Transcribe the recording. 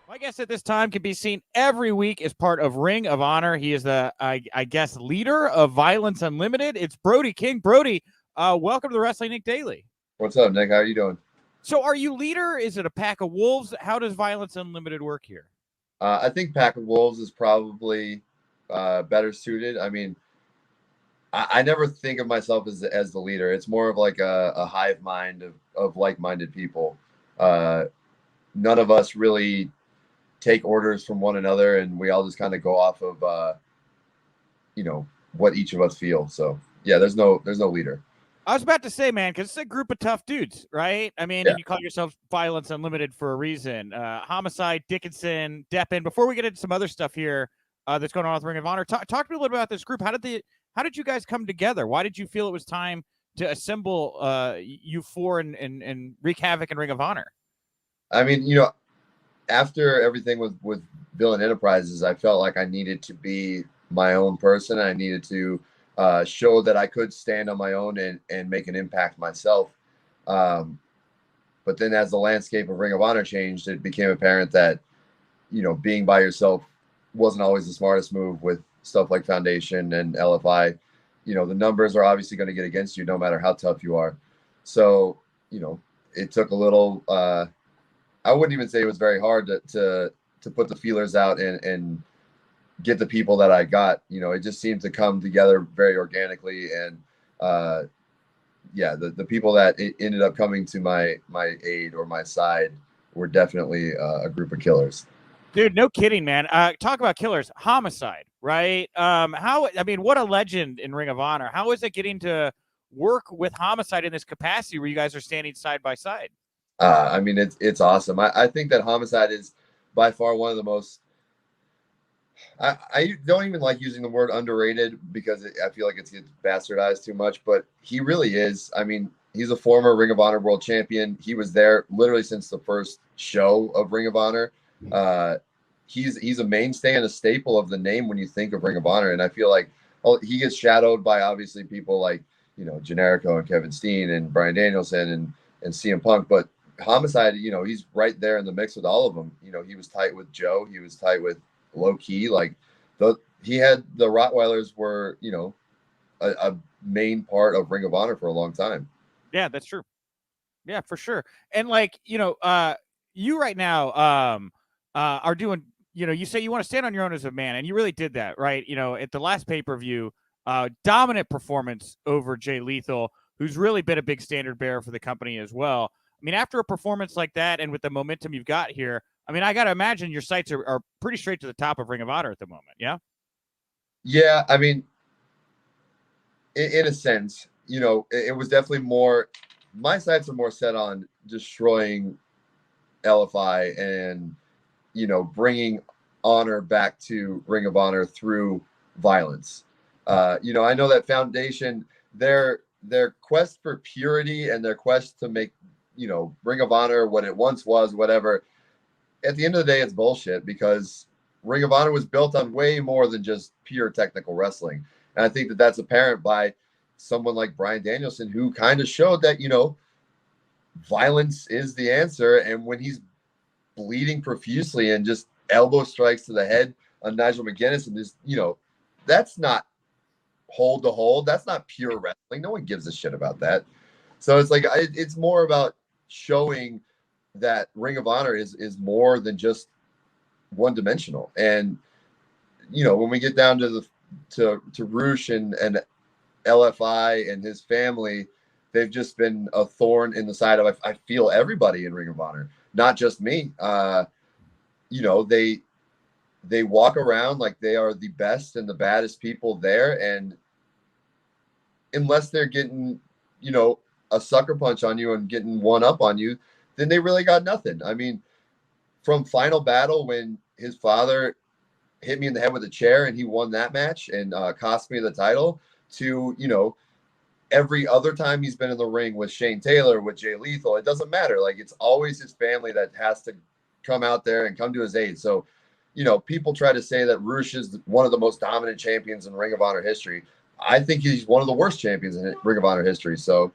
My guest at this time can be seen every week as part of Ring of Honor. He is the, I guess, leader of Violence Unlimited. It's Brody King. Brody, welcome to the Wrestling Nick Daily. What's up, Nick? How are you doing? So are you leader? Is it a pack of wolves? How does Violence Unlimited work here? I think Pack of Wolves is probably better suited. I mean, I never think of myself as the leader. It's more of like a hive mind of like-minded people. None of us really take orders from one another, and we all just kind of go off of what each of us feel. So yeah, there's no leader. I was about to say, man, because it's a group of tough dudes, right? I mean, Yeah. and you call yourself Violence Unlimited for a reason. Homicide, Dickinson, Deppen. Before we get into some other stuff here that's going on with Ring of Honor, talk to me a little bit about this group. How did you guys come together? Why did you feel it was time to assemble you four and wreak havoc in Ring of Honor? I mean, after everything with Villain Enterprises, I felt like I needed to be my own person. I needed to show that I could stand on my own and make an impact myself. But then as the landscape of Ring of Honor changed, it became apparent that, being by yourself wasn't always the smartest move with stuff like Foundation and LFI. The numbers are obviously going to get against you no matter how tough you are. So, it took a little, I wouldn't even say it was very hard to put the feelers out and get the people that I got. It just seemed to come together very organically. And the people that ended up coming to my aid or my side were definitely a group of killers. Dude, no kidding, man. Talk about killers. Homicide, right? What a legend in Ring of Honor. How is it getting to work with Homicide in this capacity where you guys are standing side by side? It's awesome. I think that Homicide is by far one of the most. I don't even like using the word underrated because I feel like it's bastardized too much, but he really is. I mean, he's a former Ring of Honor world champion. He was there literally since the first show of Ring of Honor. He's a mainstay and a staple of the name when you think of Ring of Honor, and I feel like he gets shadowed by obviously people like Generico and Kevin Steen and Bryan Danielson and CM Punk, but Homicide, he's right there in the mix with all of them. He was tight with Joe. He was tight with Low Key. Like he had the Rottweilers were, a main part of Ring of Honor for a long time. Yeah, that's true. Yeah, for sure. And you right now are doing, you say you want to stand on your own as a man, and you really did that, right? At the last pay-per-view, dominant performance over Jay Lethal, who's really been a big standard bearer for the company as well. I mean, after a performance like that and with the momentum you've got here, I mean, I got to imagine your sights are pretty straight to the top of Ring of Honor at the moment, yeah? Yeah, I mean, in a sense, it was definitely more, my sights are more set on destroying LFI and, bringing honor back to Ring of Honor through violence. I know that Foundation, their quest for purity and their quest to make, Ring of Honor what it once was, whatever, at the end of the day, it's bullshit because Ring of Honor was built on way more than just pure technical wrestling. And I think that that's apparent by someone like Bryan Danielson, who kind of showed that, violence is the answer. And when he's bleeding profusely and just elbow strikes to the head on Nigel McGuinness and just, that's not hold to hold. That's not pure wrestling. No one gives a shit about that. So it's like, it's more about showing that Ring of Honor is more than just one dimensional. And, when we get down to Roosh and LFI and his family, they've just been a thorn in the side of, I feel, everybody in Ring of Honor, not just me. They walk around like they are the best and the baddest people there. And unless they're getting, a sucker punch on you and getting one up on you, then they really got nothing. I mean, from Final Battle, when his father hit me in the head with a chair and he won that match and cost me the title, to, every other time he's been in the ring with Shane Taylor, with Jay Lethal, it doesn't matter. Like, it's always his family that has to come out there and come to his aid. So, people try to say that Roosh is one of the most dominant champions in Ring of Honor history. I think he's one of the worst champions in Ring of Honor history. So,